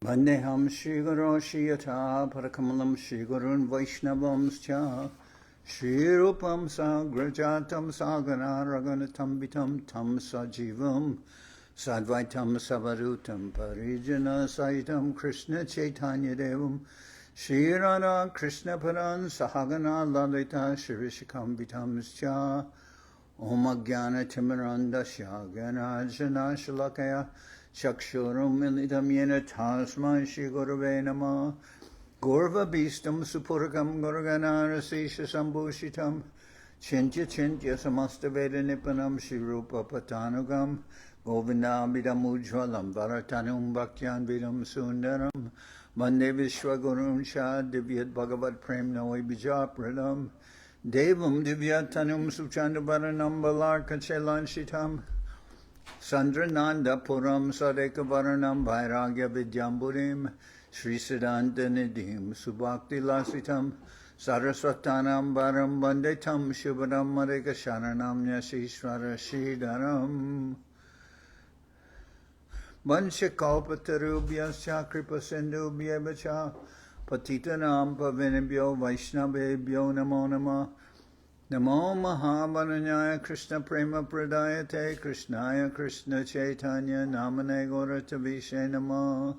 Vandeham Shri Guru Shri Yatha Parakamalam Shri Gurun Vaishnavamscha Shri Rupam Sagrajatam Sagana Raganatam Vitam Tam Sajivam Sadvaitam Savarutam Parijana Saitam Krishna Chaitanya Devam Shri Radha Krishna Paran Sahagana Lalita Shri Vishikam Vitamscha Om Ajnana Timirandasya Ganajana Shalakaya Chakshurum Militam Yena Tasma Shri Gurave Namah Gorva Bistam Supurgam Gurganara Sesha Sambhushitam Chintya Chintya Samasta Veda Nipanam Shri Rupa Patanugam Govinda Vidam Ujwalam Varatanum Bhaktyan Vidam Sundaram Vande Vishwagurum Shad Divyat Bhagavat Prem Noi Bijapradam Devam Divyatanum Suchandabaranam Balarka Chelanchitam Sandrananda Puram Sadeka Varanam Vairagya Vidyamburim Sri Siddhanta Nidhim Subhakti Lasitam Saraswatanam Varam Vandetam Shubhadam Mareka Sharanam Nyasishwara Shridaram Vanshakapatarubhyascha Kripa Sindhubhyevacha Patitanam Pavinibhyo Vaishnavebhyo Namo Namah Namo Mahavaranyaya Krishna Prema Pradayate Krishnaya Krishna Chaitanya Namane Gauratavishe Namah.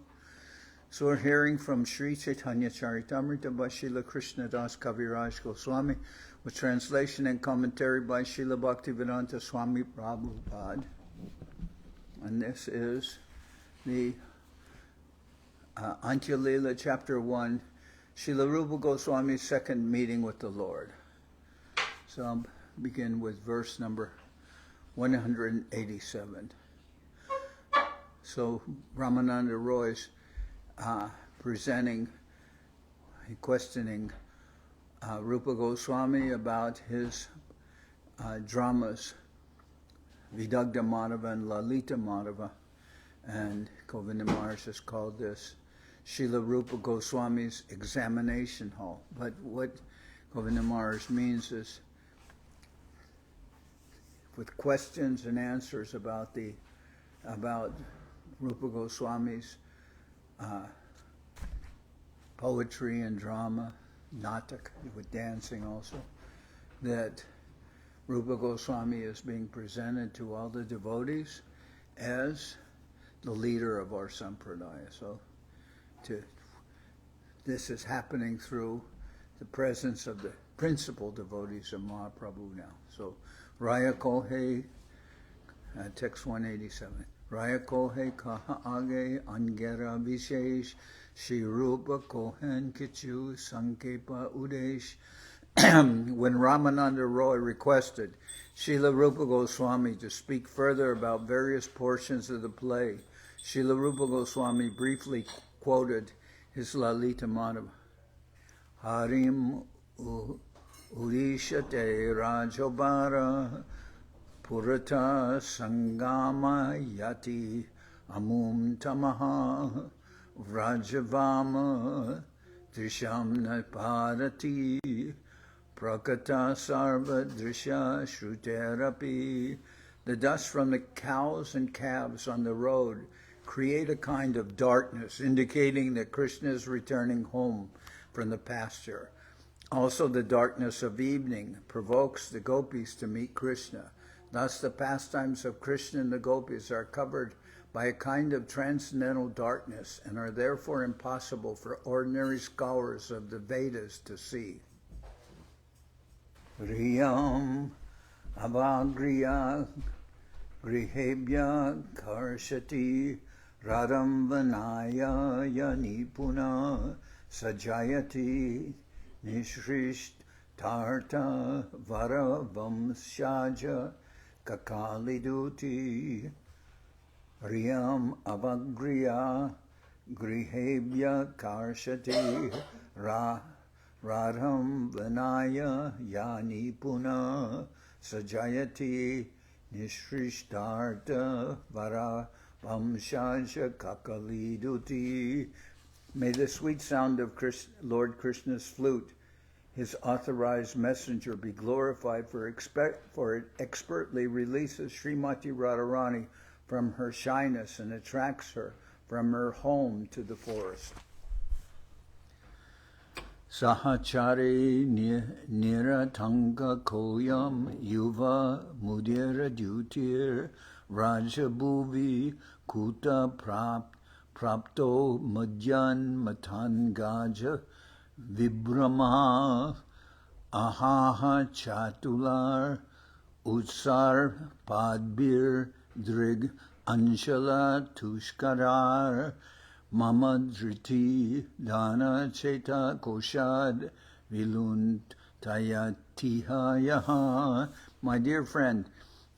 So we're hearing from Sri Chaitanya Charitamrita by Srila Krishna Das Kaviraj Goswami with translation and commentary by Srila Bhaktivedanta Swami Prabhupada. And this is the Antya-lila chapter 1, Srila Rupa Goswami's second meeting with the Lord. So I'll begin with verse number 187. So Ramananda Roy's questioning Rupa Goswami about his dramas, Vidagdha Madhava and Lalita Madhava, and Govinda Maharaj has called this Srila Rupa Goswami's examination hall. But what Govinda Maharaj means is with questions and answers about Rupa Goswami's poetry and drama, natak, with dancing also, that Rupa Goswami is being presented to all the devotees as the leader of our sampradaya. So this is happening through the presence of the principal devotees of Mahaprabhu now. So Raya Kohe, text 187. Raya Kohe kaha age angera vishesh Shri Rupa Kohen Kichu Sankepa Udesh. When Ramananda Roy requested Srila Rupa Goswami to speak further about various portions of the play, Srila Rupa Goswami briefly quoted his Lalita Madhava. Harim Urishate Rajobara Purata Sangama Yati Amum Tamaha Vrajavama Drisham Naparati Prakata Sarva Drisha Shruterapi. The dust from the cows and calves on the road create a kind of darkness, indicating that Krishna is returning home from the pasture. Also, the darkness of evening provokes the gopis to meet Krishna. Thus, the pastimes of Krishna and the gopis are covered by a kind of transcendental darkness and are therefore impossible for ordinary scholars of the Vedas to see. Riyam avagriya grihebhya karshati radam vanaya yanipuna sajayati nishrisht tarta varavam shaja kakaliduti. Riyam avagriya grihebhya karshati radham vanaya yani puna sajayati nishrishtarta vara vamshaja kakaliduti. May the sweet sound of Lord Krishna's flute, his authorized messenger, be glorified, for it expertly releases Srimati Radharani from her shyness and attracts her from her home to the forest. Sahachari niratanga koyam yuva mudira dutir rajabhuvi kuta prapto madyan matan gaja vibrama ahaha chatular utsar padbir drig anshala tushkarar Mama Driti Dana Cheta Koshad Viluntayatihayaha. My dear friend,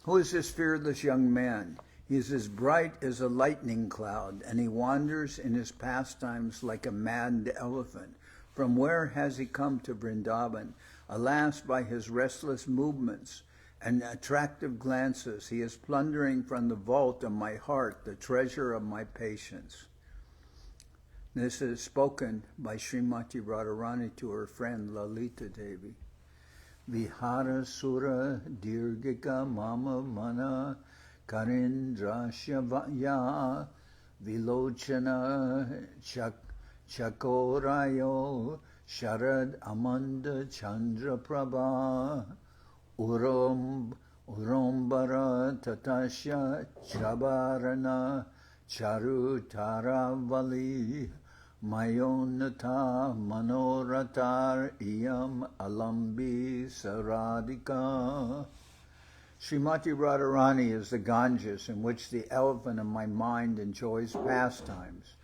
who is this fearless young man? He is as bright as a lightning cloud, and he wanders in his pastimes like a maddened elephant. From where has he come to Vrindaban? Alas, by his restless movements and attractive glances, he is plundering from the vault of my heart the treasure of my patience. This is spoken by Srimati Radharani to her friend Lalita Devi. Vihara Sura Dirgika Mama Mana Karindrashavaya Vilochana Chakorayo Sharad Amanda Chandra Prabha Urombara Tatasya Chabarana Charu Taravali Mayonata Manoratar Iyam Alambi Saradika. Srimati Radharani is the Ganges in which the elephant of my mind enjoys pastimes.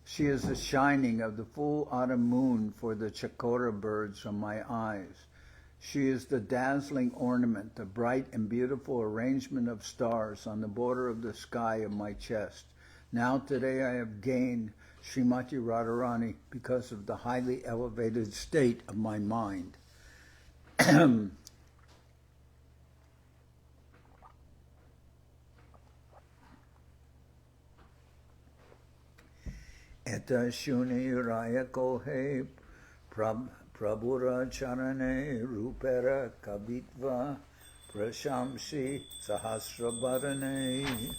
She is the shining of the full autumn moon for the chakora birds of my eyes. She is the dazzling ornament, the bright and beautiful arrangement of stars on the border of the sky of my chest. Now today I have gained Srimati Radharani because of the highly elevated state of my mind. Eta shuni raya kohe prabhura charane rupera kabitva prashamsi sahasra bharane.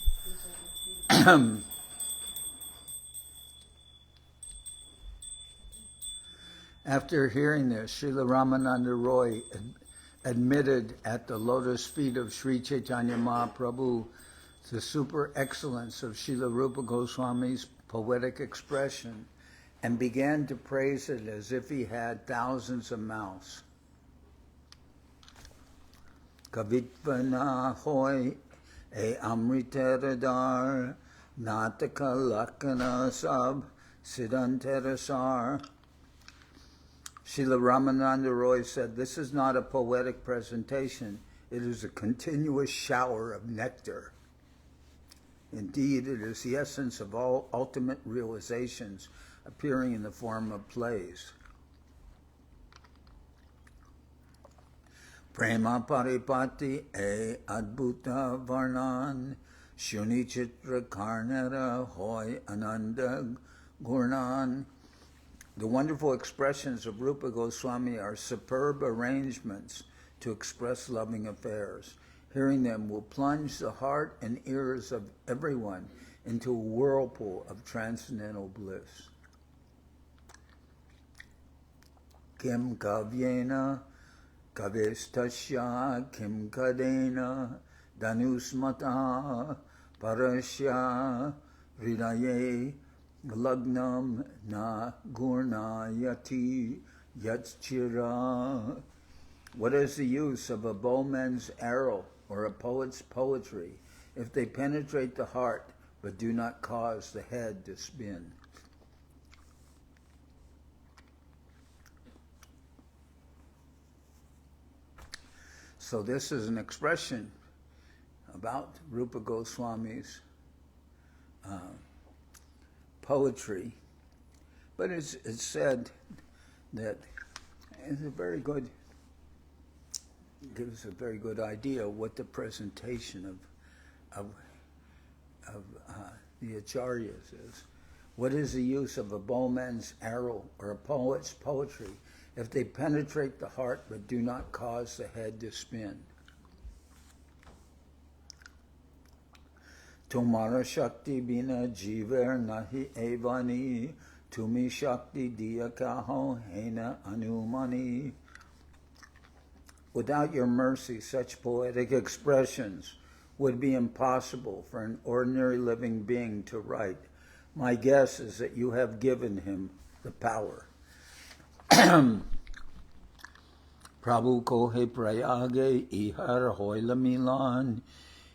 After hearing this, Srila Ramananda Roy admitted at the lotus feet of Sri Chaitanya Mahaprabhu the super excellence of Srila Rupa Goswami's poetic expression and began to praise it as if he had thousands of mouths. Kavitvana hoy e amriteradar nataka lakana sab siddhanterasar. Srila Ramananda Roy said, "This is not a poetic presentation, it is a continuous shower of nectar. Indeed, it is the essence of all ultimate realizations appearing in the form of plays." Prema paripati e adbhuta varnan shunichitra karnara hoy ananda gurnan. The wonderful expressions of Rupa Goswami are superb arrangements to express loving affairs. Hearing them will plunge the heart and ears of everyone into a whirlpool of transcendental bliss. Kim kavyena kavestasya kim kadena danusmata parasya hridaye lagnam na gurnayati yatchira. What is the use of a bowman's arrow or a poet's poetry if they penetrate the heart but do not cause the head to spin? So this is an expression about Rupa Goswami's poetry, but it's said that it's a very good, gives a very good idea of what the presentation of the acharyas is. What is the use of a bowman's arrow or a poet's poetry if they penetrate the heart but do not cause the head to spin? Tumara Shakti Bina Jiver Nahi Evani, Tumi Shakti Diya Kaho Hena Anumani. Without your mercy, such poetic expressions would be impossible for an ordinary living being to write. My guess is that you have given him the power. Prabhu kohe prayage ihar hoila milan,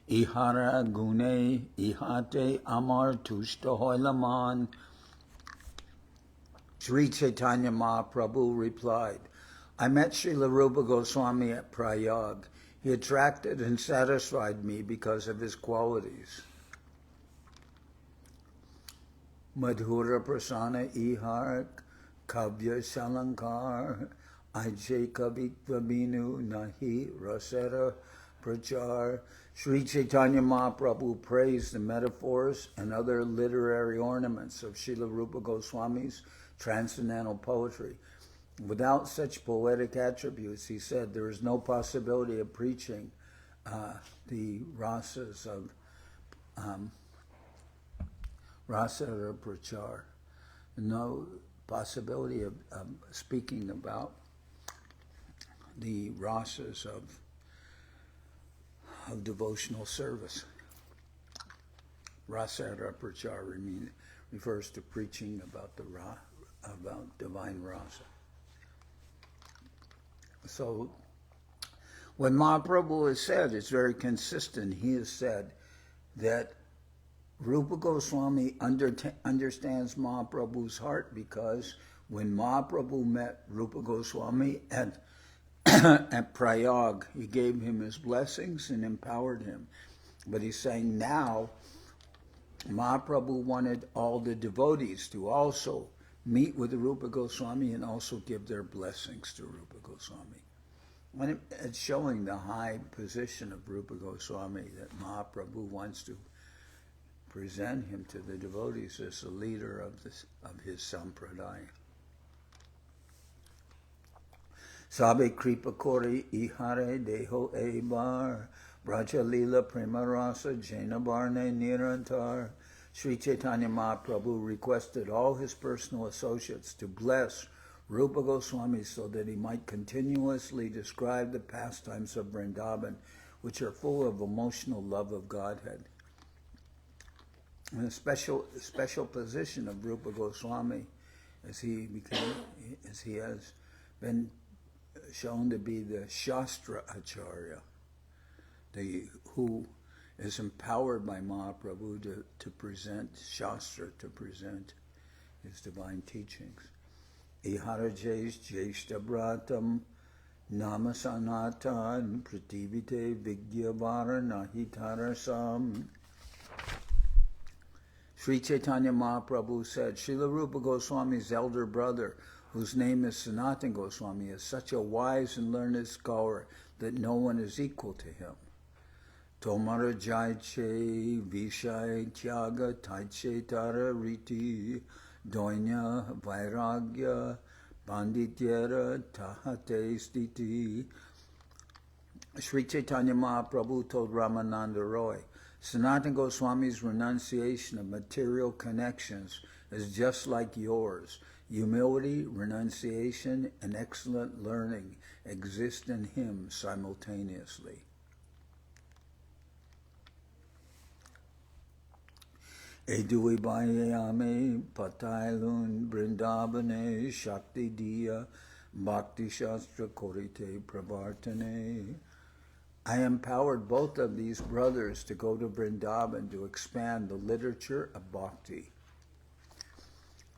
ihara gune ihate amar tushta hoila man. Sri Chaitanya Mahaprabhu replied, I met Srila Rupa Goswami at Prayag. He attracted and satisfied me because of his qualities. Madhura Prasana Ihar Kavya Salankar Ajay Kavitva Binu Nahi Rasera Prachar. Sri Chaitanya Mahaprabhu praised the metaphors and other literary ornaments of Srila Rupa Goswami's transcendental poetry. Without such poetic attributes, he said, there is no possibility of preaching the rasas of rasa or prachar. No possibility of speaking about the rasas of devotional service. Rasa or prachar refers to preaching about about divine rasa. So, when Mahaprabhu has said, it's very consistent, he has said that Rupa Goswami understands Mahaprabhu's heart, because when Mahaprabhu met Rupa Goswami at Prayag, he gave him his blessings and empowered him. But he's saying now, Mahaprabhu wanted all the devotees to also meet with the Rupa Goswami and also give their blessings to Rupa Goswami. When it's showing the high position of Rupa Goswami, that Mahaprabhu wants to present him to the devotees as the leader of his sampradaya. Sabe kripa kori ihare deho ebar, Antya-lila prema rasa jena barne nirantar. Sri Chaitanya Mahaprabhu requested all his personal associates to bless Rupa Goswami so that he might continuously describe the pastimes of Vrindaban, which are full of emotional love of Godhead. And a special position of Rupa Goswami, as he has been shown to be the Shastra Acharya, who is empowered by Mahaprabhu to present Shastra, to present his divine teachings. Iharajes Jeshta Bratam Namasanatan Prativite Vigyavara Nahitarasam. Sri Chaitanya Mahaprabhu said, Srila Rupa Goswami's elder brother, whose name is Sanatana Goswami, is such a wise and learned scholar that no one is equal to him. Tomara Jaiche Vishai Tyaga Taiche Tara Riti Doinya Vairagya Pandityara Tahate Stiti. Sri Chaitanya Mahaprabhu told Ramananda Roy, Sanatana Goswami's renunciation of material connections is just like yours. Humility, renunciation, and excellent learning exist in him simultaneously. Edui Bayame Patailun Vrindavane Shakti Diya Bhakti Shastra Korite Pravartane. I empowered both of these brothers to go to Vrindavan to expand the literature of bhakti.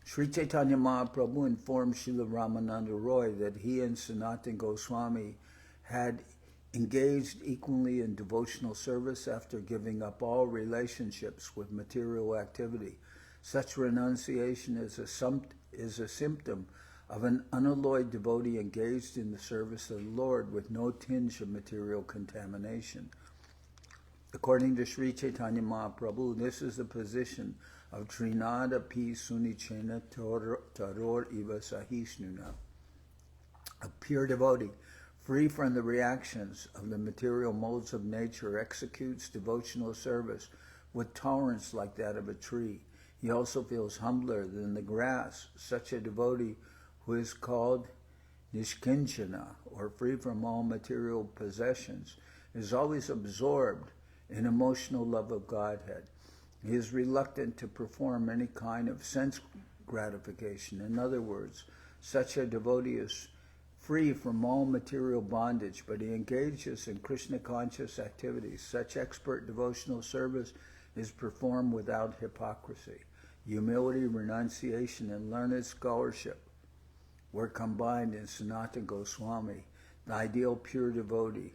Sri Chaitanya Mahaprabhu informed Srila Ramananda Roy that he and Sanatana Goswami had engaged equally in devotional service after giving up all relationships with material activity. Such renunciation is a symptom of an unalloyed devotee engaged in the service of the Lord with no tinge of material contamination. According to Sri Chaitanya Mahaprabhu, this is the position of Trinada Pi Sunichena Taror Iva Sahishnuna, a pure devotee, free from the reactions of the material modes of nature, executes devotional service with tolerance like that of a tree. He also feels humbler than the grass. Such a devotee who is called Nishkinchana, or free from all material possessions, is always absorbed in emotional love of Godhead. He is reluctant to perform any kind of sense gratification. In other words, such a devotee is free from all material bondage, but he engages in Krishna-conscious activities. Such expert devotional service is performed without hypocrisy. Humility, renunciation, and learned scholarship were combined in Sanatana Goswami, the ideal pure devotee,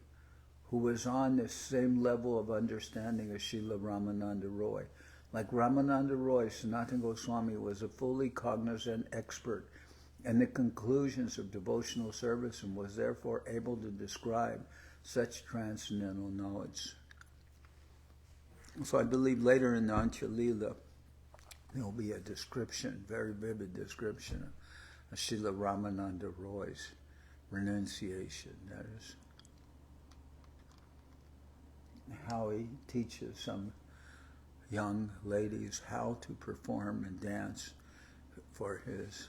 who was on the same level of understanding as Srila Ramananda Roy. Like Ramananda Roy, Sanatana Goswami was a fully cognizant expert in the conclusions of devotional service and was therefore able to describe such transcendental knowledge. So I believe later in the Antya-lila, there will be a description, very vivid description of Srila Ramananda Roy's renunciation. That is how he teaches some young ladies how to perform and dance for his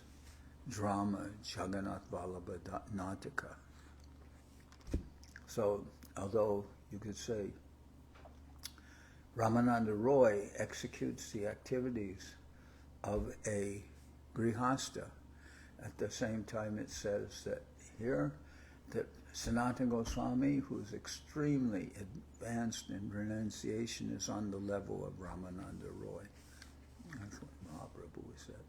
drama, Jagannath Puri Nataka. So, although you could say Ramananda Roy executes the activities of a grihasta, at the same time it says that here, that Sanatana Goswami, who is extremely advanced in renunciation, is on the level of Ramananda Roy. That's what Mahaprabhu said.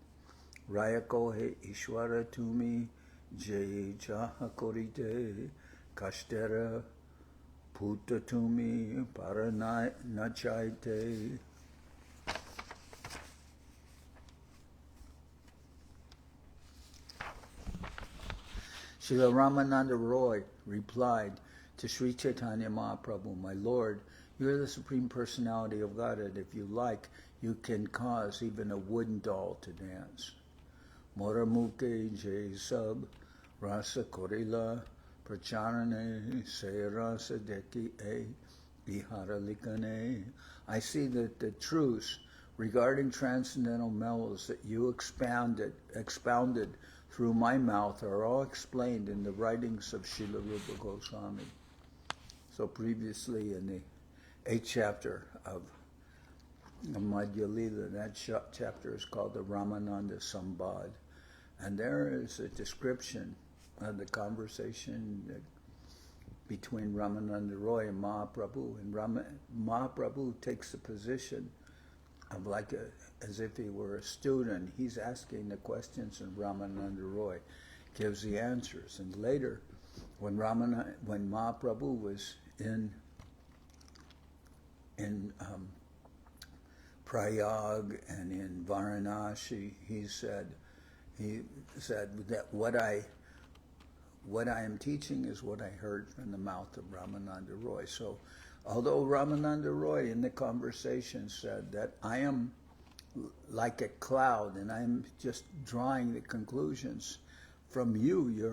Raya kohe Ishwara tumi jai chaha korite kashtera puta tumi paranai nachaite. Srila Ramananda Roy replied to Sri Chaitanya Mahaprabhu, "My Lord, you are the Supreme Personality of Godhead. If you like, you can cause even a wooden doll to dance. Mora mukhe jai sab rasa korila pracharane se rasa deki e vihara likane." I see that the truths regarding transcendental mellows that you expounded through my mouth are all explained in the writings of Srila Rupa Goswami. So previously in the 8th chapter of Antya-lila, that chapter is called the Ramananda Sambad. And there is a description of the conversation between Ramananda Roy and Mahaprabhu. And Mahaprabhu takes the position of as if he were a student. He's asking the questions and Ramananda Roy gives the answers. And later, when Mahaprabhu was in Prayag and in Varanasi, he said that what I am teaching is what I heard from the mouth of Ramananda Roy. So, although Ramananda Roy in the conversation said that I am like a cloud and I'm just drawing the conclusions from you, you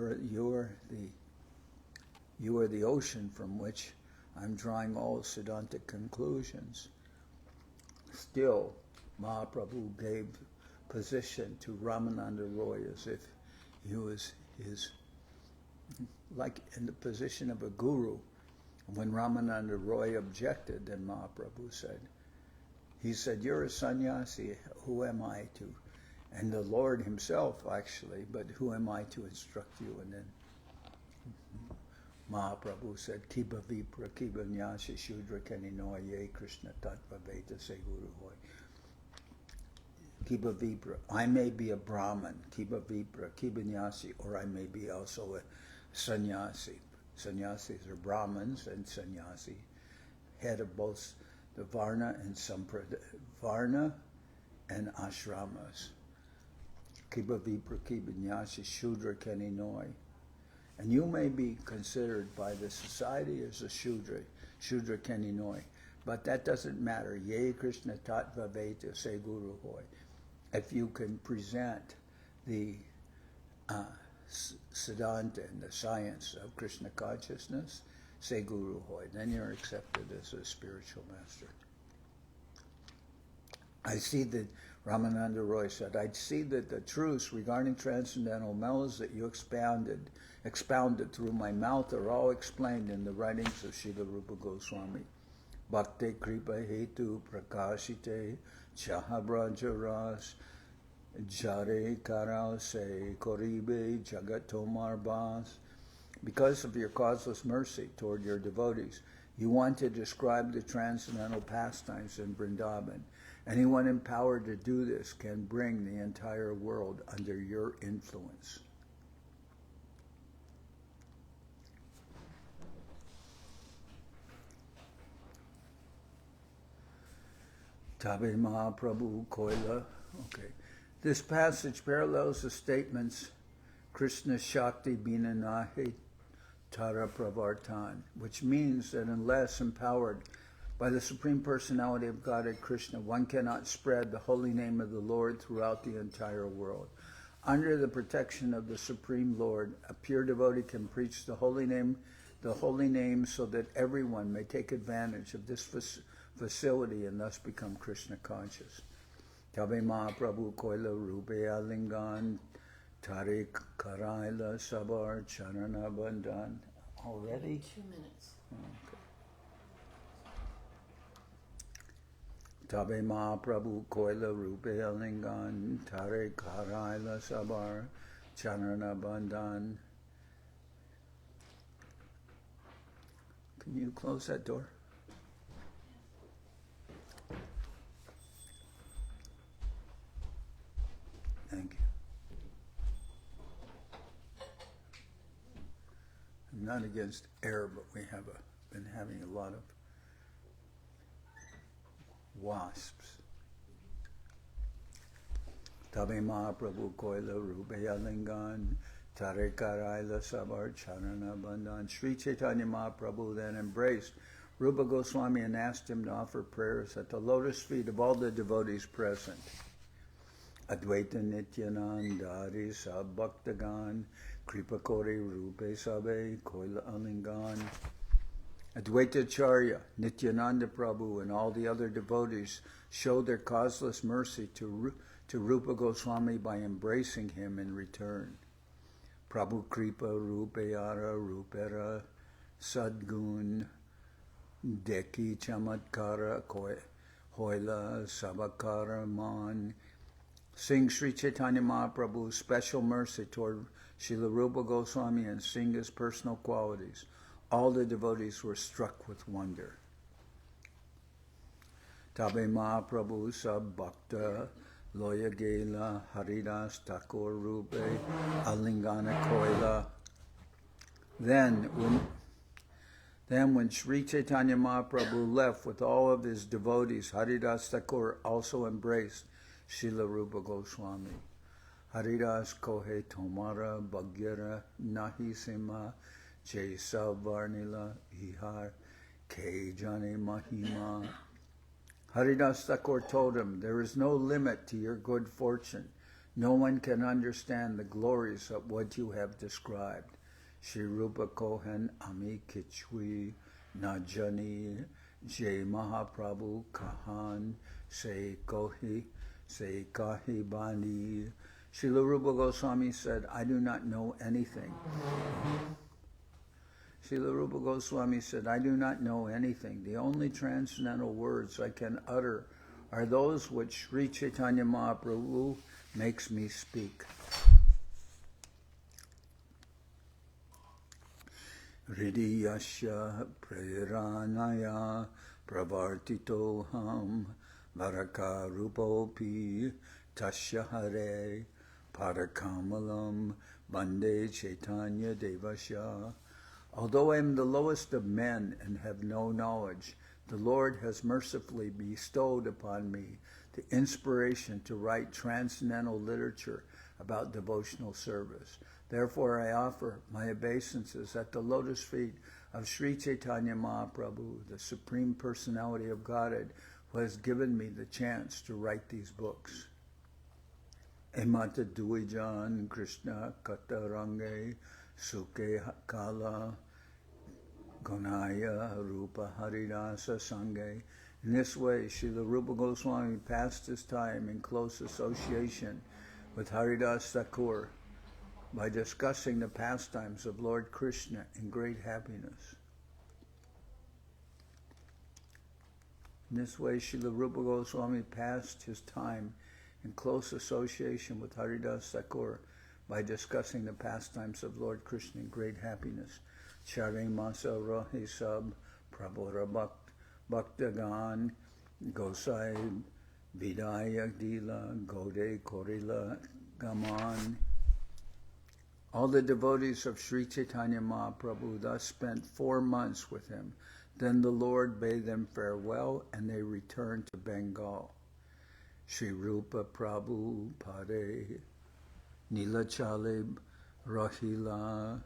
are the ocean from which I'm drawing all Siddhanta conclusions. Still, Mahaprabhu gave position to Ramananda Roy as if he was like in the position of a guru. When Ramananda Roy objected, then Mahaprabhu said, "You're a sannyasi, who am I to?" And the Lord himself, actually, "But who am I to instruct you?" And then Mahaprabhu said, "Kiba vipra, kiba nyasi, shudra kaninoye, ye Krishna tattva veda se guru hoy." Kiba vipra, I may be a Brahmin, kiba vipra, kiba nyasi, or I may be also a sannyasi. Sannyasis are Brahmins, and sannyasi, head of both the Varna and sampradaya, Varna and ashramas. Kiba vipra, kiba nyasi, shudra kaninoy. And you may be considered by the society as a shudra kaninoy, but that doesn't matter. Ye Krishna tattva veda se guru hoy. If you can present the Siddhanta and the science of Krishna consciousness, say Guru Hoy, then you're accepted as a spiritual master. I see that, Ramananda Roy said, I see that the truths regarding transcendental mellows that you expounded through my mouth are all explained in the writings of Srila Rupa Goswami. Bhakti Kripa Hetu Prakashite Chahabraja Ras Jare Karal Se Koribe Jagatomar Bas. Because of your causeless mercy toward your devotees, you want to describe the transcendental pastimes in Vrindaban. Anyone empowered to do this can bring the entire world under your influence. Tabe Mahaprabhu Koila. Okay. This passage parallels the statements Krishna Shakti Bina Nahe Tara Pravartan, which means that unless empowered by the Supreme Personality of Godhead Krishna, one cannot spread the holy name of the Lord throughout the entire world. Under the protection of the Supreme Lord, a pure devotee can preach the holy name so that everyone may take advantage of this facility and thus become Krishna conscious. Tabe Mahaprabhu Koila Rupe Alingan Tarik Karaila Sabar Charana Bandhan. Already? 2 minutes. Okay. Tabe Mahaprabhu Koila Rupe Alingan Tarik Karaila Sabar Charana Bandhan. Can you close that door? Thank you. I'm not against air, but we have been having a lot of wasps. Tabe Mahaprabhu Koila Rupeya Lingan Tare Karaila Sabar Charana Bandhan. Sri Chaitanya Mahaprabhu then embraced Rupa Goswami and asked him to offer prayers at the lotus feet of all the devotees present. Advaita Nityanandari Sabhaktagan Kripakori Rupe Sabe Koila Alingan. Advaita Acharya, Nityananda Prabhu, and all the other devotees showed their causeless mercy to Rupa Goswami by embracing him in return. Prabhu Kripa Rupeyara Rupera Sadgun Deki Chamatkara Hoila Sabakara Man. Sing Sri Chaitanya Mahaprabhu's special mercy toward Srila Rupa Goswami and sing his personal qualities. All the devotees were struck with wonder. Tabe Mahaprabhu Sab Bhakta Loya Gela Haridas Thakur Rupe Alingana Koila. Then when Sri Chaitanya Mahaprabhu left with all of his devotees, Haridas Thakur also embraced Srila Rupa Goswami. Haridas Kohe Tomara Bhagyara Nahi Sima Jaisa Varnila Ihar Ke Jane Mahima. Haridas Thakur told him, there is no limit to your good fortune. No one can understand the glories of what you have described. Shri Rupa Kohen Ami Kichwi Najani Jai Mahaprabhu Kahan Se Kahi Bani. Srila Rupa Goswami said, I do not know anything. Srila Rupa Goswami said, I do not know anything. The only transcendental words I can utter are those which Sri Chaitanya Mahaprabhu makes me speak. Hridiyasya preranaya pravartitoham varaka rupopi tasya hare parakamalam bande Chaitanya devasya. Although I am the lowest of men and have no knowledge, the Lord has mercifully bestowed upon me the inspiration to write transcendental literature about devotional service. Therefore, I offer my obeisances at the lotus feet of Sri Chaitanya Mahaprabhu, the Supreme Personality of Godhead, who has given me the chance to write these books. Emata Duijan Krishna Katarange Suke Kala Gonaya Rupa Haridasa Sange In this way, Srila Rupa Goswami passed his time in close association with Haridas Thakur by discussing the pastimes of Lord Krishna in great happiness. In this way, Srila Rupa Goswami passed his time in close association with Haridas Thakur by discussing the pastimes of Lord Krishna in great happiness. Chare Masa Rahi Sab Prabhura Bhaktagan Gosai Vidaya Dila Gode Korila Gaman. All the devotees of Sri Chaitanya Mahaprabhu thus spent 4 months with him. Then the Lord bade them farewell, and they returned to Bengal. Sri Rupa Prabhu Pade Nilachalib Rahila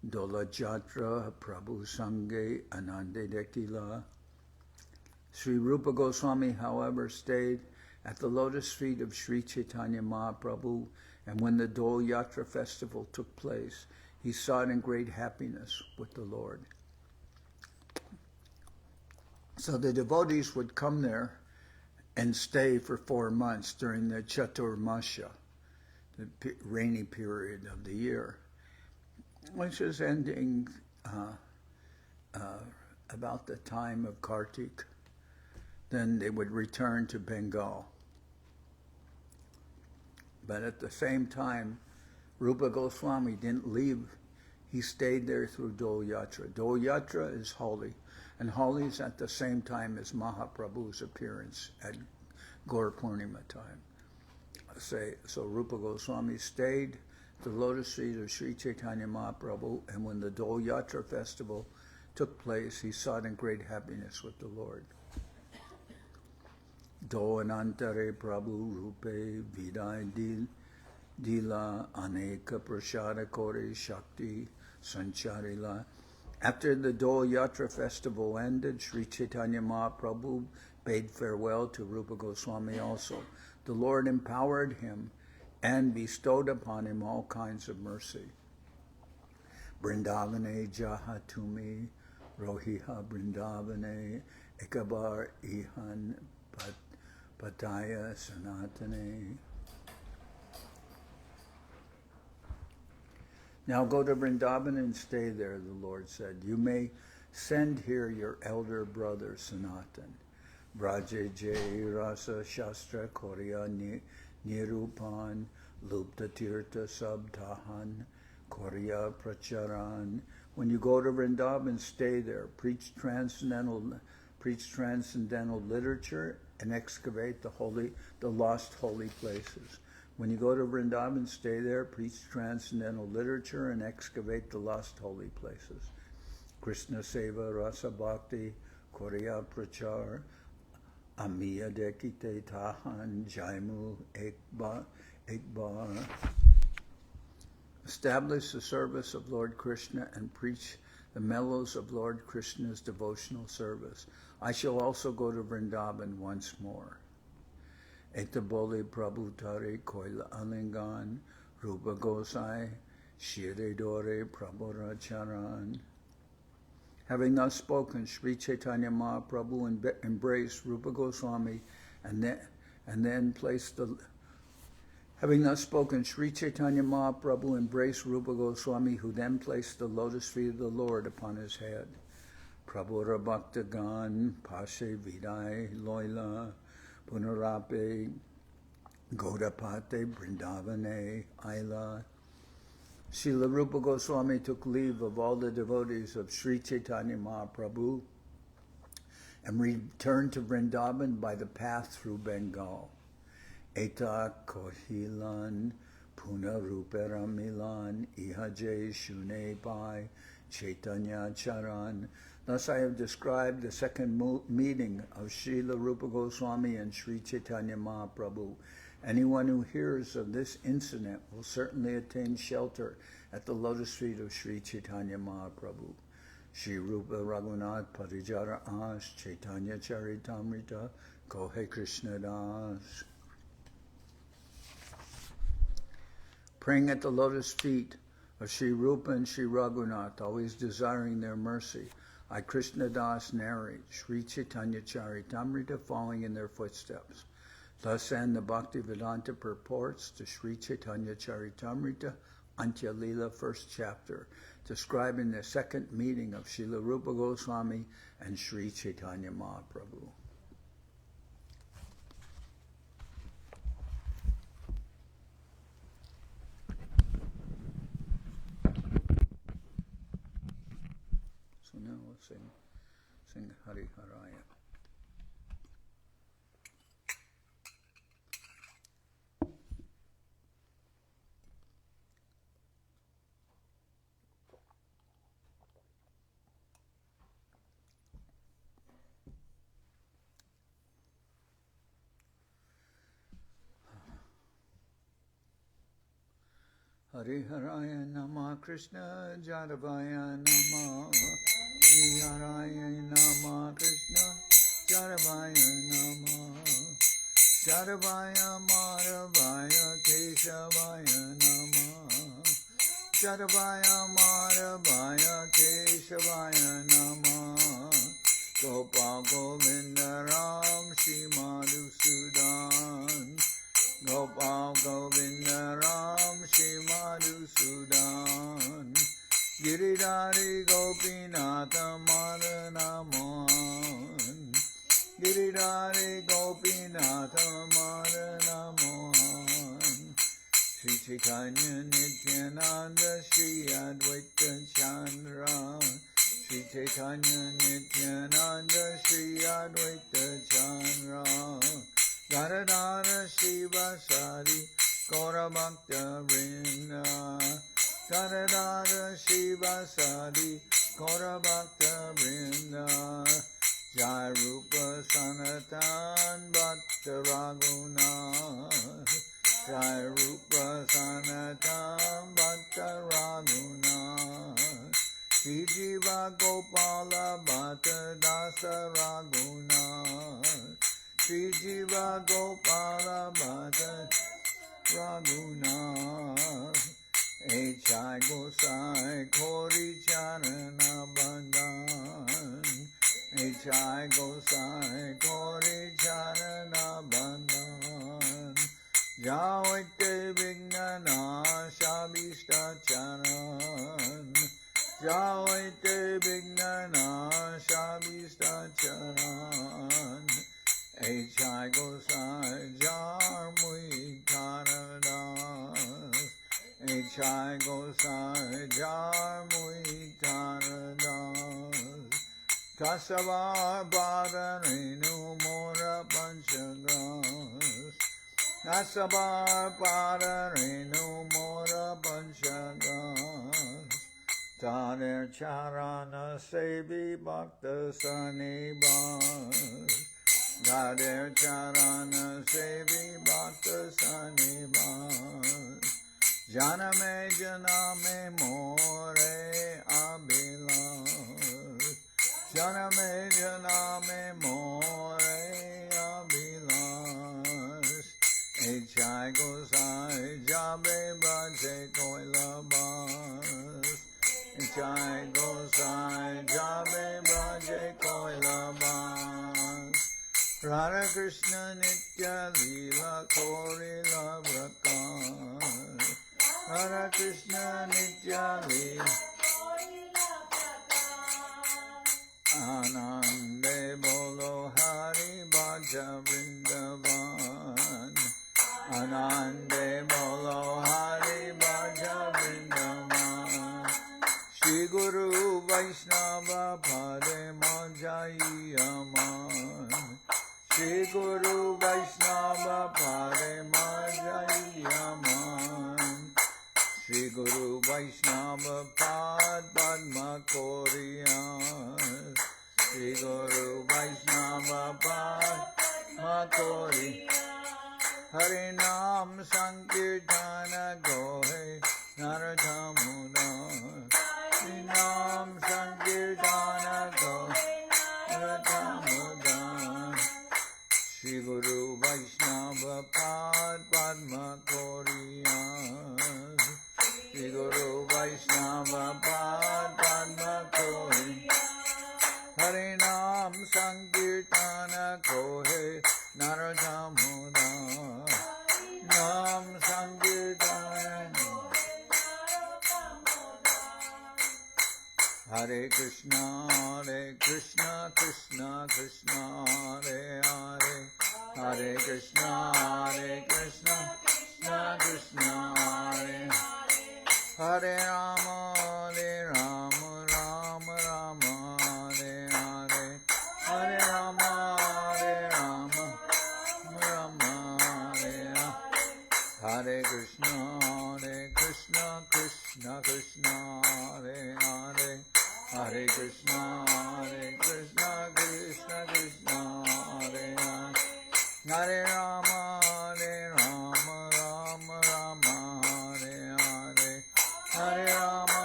Dola Jatra Prabhu Sange Anande Dekila. Sri Rupa Goswami, however, stayed at the lotus feet of Sri Chaitanya Mahaprabhu, and when the Dol Yatra festival took place, he sought in great happiness with the Lord. So the devotees would come there and stay for 4 months during the Chaturmasya, the rainy period of the year, which is ending about the time of Kartik. Then they would return to Bengal. But at the same time, Rupa Goswami didn't leave. He stayed there through Dol Yatra. Dol Yatra is Holi, and Holi is at the same time as Mahaprabhu's appearance at Gaur Purnima time. So Rupa Goswami stayed at the lotus feet of Sri Chaitanya Mahaprabhu, and when the Dol Yatra festival took place, he sought in great happiness with the Lord. Do anantare Prabhu Rupe Vidai Dila Aneka Prashada Kore Shakti Sancharila. After the Dol Yatra festival ended, Sri Chaitanya Mahaprabhu bade farewell to Rupa Goswami also. The Lord empowered him and bestowed upon him all kinds of mercy. Vrindavane Jahatumi Rohiha Vrindavane Ekabar Ihan Pataya Sanatane. Now go to Vrindaban and stay there, the Lord said. You may send here your elder brother Sanatan. Braje Jai Rasa Shastra Korya Nirupan Lupta Tirtha Sabdahan Korya Pracharan. When you go to Vrindaban, stay there. Preach transcendental literature and excavate the lost holy places. When you go to Vrindaban, stay there, preach transcendental literature, and excavate the lost holy places. Krishna Seva Rasa Bhakti Korya Prachar Amiya Dekite Tahan Jaimu Ekbar. Establish the service of Lord Krishna and preach the mellows of Lord Krishna's devotional service. I shall also go to Vrindaban once more. Etaboli Prabhu Tare Koila Alingan Rupa Gosai Shire Dore Prabhu Charan. Having thus spoken, Sri Chaitanya Mahaprabhu embraced Rupa Goswami and then placed the... Having thus spoken, Sri Chaitanya Mahaprabhu embraced Rupa Goswami, who then placed the lotus feet of the Lord upon his head. Prabhura Bhaktagan Pashe Vidai Loila Punarape Godapate Vrindavane Aila. Srila Rupa Goswami took leave of all the devotees of Sri Chaitanya Mahaprabhu and returned to Vrindaban by the path through Bengal. Eta Kohilan Puna Ruperamilan Ihaje Shune Pai Chaitanya Charan. Thus I have described the second meeting of Srila Rupa Goswami and Sri Chaitanya Mahaprabhu. Anyone who hears of this incident will certainly attain shelter at the lotus feet of Sri Chaitanya Mahaprabhu. Sri Rupa Raghunath Parijara As Chaitanya Charitamrita Kohe Krishna Das. Praying at the lotus feet of Sri Rupa and Sri Raghunath, always desiring their mercy, I, Krishna Das, narrate Sri Chaitanya Charitamrita following in their footsteps. Thus end the Bhaktivedanta purports to Sri Chaitanya Charitamrita, Antya-lila, first chapter, describing the second meeting of Srila Rupa Goswami and Sri Chaitanya Mahaprabhu. So now we'll sing Hari Haraya. Hari Haraya Nama Krishna Jadavaya Nama Hari Haraya Nama Krishna Jadavaya Nama Jadavaya Madhavaya Keshavaya Nama Jadavaya Madhavaya Keshavaya Nama Gopal Govinda Ram Shri Madhusudan Gopal Govinda Ram Shri Madhusudan Giridhari Gopinatha Madanamohan Giridhari Gopinatha Madanamohan Sri Chaitanya Nityananda Sri Advaita Chandra Sri Chaitanya Nityananda Sri Advaita Chandra Garadhara Shiva Sari Gaura Bhakta Vrinda Garadhara Shiva Sari Gaura Bhakta Vrinda Jai Rupa Sanatan Bhakta Raghunath Jai Rupa Sanatan Bhakta Raghunath Shri Jiva Gopala Bhatta Dasa Raghunath Shri Jiva Gopala Bhatta Raghunath Echai Gosai Kori Charana Bandhan Echai Gosai Kori Charana Bandhan Jaoite Vignana Shabishta Charan Jaoite Vignana Shabishta Charan Echai Gosai Jarmui Taradas Echai Gosai Jarmui Taradas Kasavar Padarenu Mora Panchagras Kasavar Padarenu Mora Panchagras Taner Charana Sevi Bhakta Sanibas Gader Charana Sevi Bhakta Sanibas Janame Janame More Abhilas Janame Janame More Abhilas Echai Gosai Jabe Braje Koilabas Echai Gosai Jabe Braje Koilabas Radha Krishna Antya-lila Korila Vrakas Radha Krishna Antya-lila Anande Bolo Hari Bhaja Vrindaban Anande Bolo Hari Bhaja Vrindaban Shri Guru Vaishnava Pade Majai Aman Shri Guru Vaishnava Pade Majai Aman Shri Guru Vaishnava Pad Padma Koriyan Shri Guru Vaishnava Pad Padma Koriyan Harinam Sankirtana Gohe Narathamudan Harinam Sankirtana Gohe Narathamudan Shri Guru Vaishnava Pad Padma Koriyan Shri Guru Vaishnava Pad Padma Koriyan Hare Krishna, Krishna Krishna, Hare Hare, Hare Krishna, Krishna Krishna, Hare Hare Rama, Rama Rama, Hare Hare, Hare Rama, Rama, Hare Hare Krishna, Krishna Krishna, Hare Hare, Hare Krishna, Krishna Krishna, Hare Hare, Hare Rama, Rama Rama, Hare Hare, Hare Rama,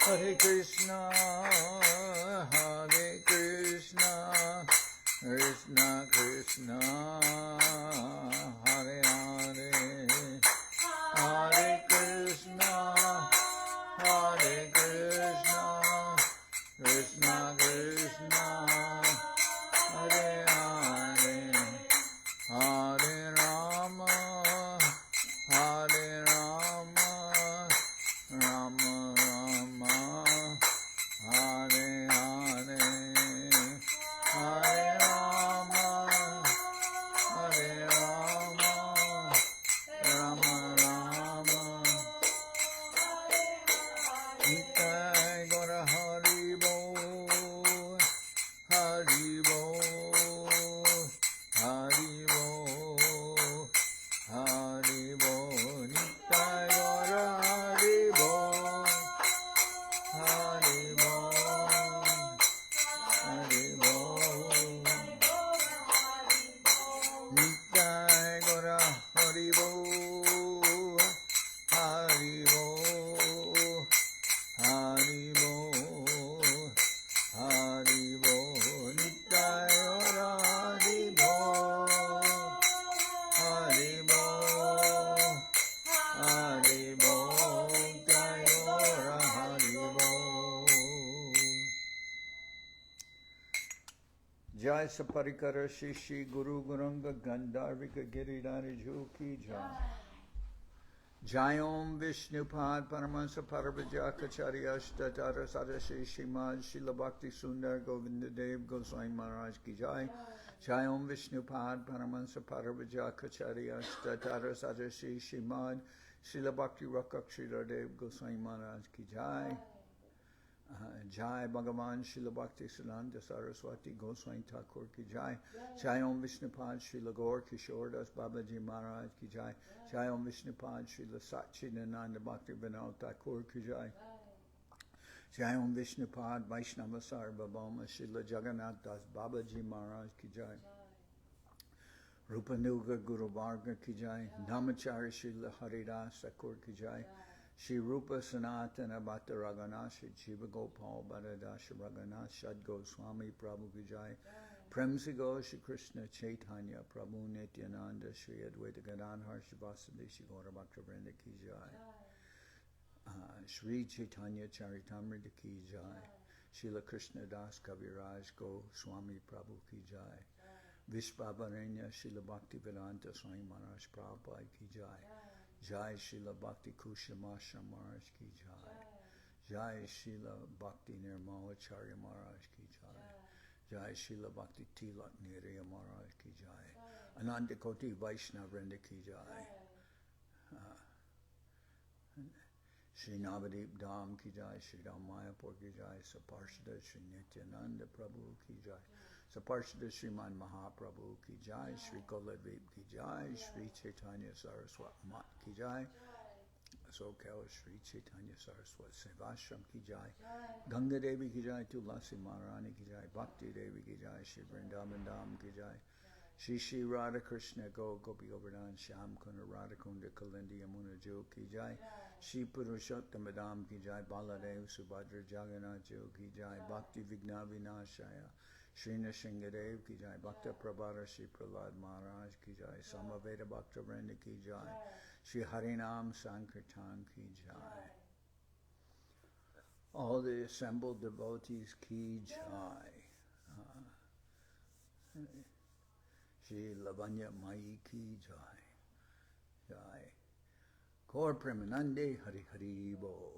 Hare Krishna, Krishna Krishna, Hare Hare, Hare Krishna, Krishna Krishna, Hare Hare, Hare Rama, Rama Rama, Hare Hare, Hare Rama, Rama Rama, Nitai Gora Hari Bo, Hari Bo, Hari Bo, Hari Bo, Nitai Gora Hari Bo, Hari Bo, Hari Bo, Nitai Gora Hari Bo, Hari Bo, Hari Bo, Hari Bo, Nitai Gora Hari Bo, Hari Bo, Hari Bo, Nitai Gora Hari Bo. Jai Saparikara Shishi Guru Guranga Gandharvika Giridhari Ki Jai. Jai Om Vishnupad Paramansa Parabhajakacharya Ashtatara Sadashi Shimad Srila Bhakti Sundar Govinda Dev Goswami Maharaj Ki Jai. Jai Om Vishnupad Paramansa Parabhajakacharya Ashtatara Sadashi Shimad Srila Bhakti Rakshira Dev Goswami Maharaj Ki Jai. Jai Bhagavan Srila Bhakti Siddhanta Saraswati Goswami Thakur Ki Jai. Jai Om Vishnupad Srila Gaur Kishore Das Babaji Maharaj Ki Jai. Jai Om Vishnupad Srila Satchidananda Bhakti Vinod Thakur Ki Jai. Jai Om Vishnupad Vaishnava Sarvabhauma Srila Jagannath Das Babaji Maharaj Ki Jai. Rupanuga Guru Varga Ki Jai. Namachari Srila Haridas Thakur Ki Jai. Shri Rupa Sanatana Bhatta Raghunath Shri Jiva Gopal Bharadasha Raghunath Shad Goswami Prabhu Ki Jai. Prem Se Go Shri Krishna Chaitanya Prabhu Nityananda Shri Advaita Gadadhar Shri Vasudeva Shri Gaura Bhakta Vrinda Ki Jai. Sri Chaitanya Charitamrita Ki Jai. Srila Krishna Das Kaviraj Goswami Prabhu Ki Jai. Vishvavaranya Srila Bhakti Vedanta Swami Maharaj Prabhupada Ki Jai. Jai Srila Bhakti Kushamasha Maharaj Ki Jai. Jai Srila Bhakti Nirmalacharya Maharaj Ki Jai. Jai Srila Bhakti Tilak Niraya Maharaj Ki Jai. Ananda Koti Vaishnava Vrinda Ki Jai. Shri Navadip Dham Ki Jai. Shri Ram Mayapur Ki Jai. Saparshada Shri Nityananda Prabhu Ki Jai. Saparshada Sriman Mahaprabhu Ki Jai. Shri Koladvip Ki Jai. Shri Chaitanya Saraswat Mat Ki Jai. SoCal Shri Chaitanya Saraswat Sevashram Ki Jai. Ganga Devi Ki Jai. Tulasi Maharani Ki Jai. Bhakti Devi Ki Jai. Shri Vrindaban Dham Ki Jai. Shri Shri Radha Krishna Gopi Govardhan Shyam Kunda Radha Kunda Kalindi Yamuna Jo Ki Jai. Shri Purushottam Madam Ki Jai. Baladev Subhadra Jagannath Jo Ki Jai. Bhakti Vigna Vinashaya Shri Nishingadev Ki Jai. Bhakta Prabhara Shri Prahlad Maharaj Ki Jai. Samaveda Bhakta Vrinda Ki Jai. Shri Harinam Sankirtan Ki Jai. All the assembled devotees Ki Jai. Shri Lavanya Mai Ki Jai. Jai. Gaur Premanande Hari Hari Bo.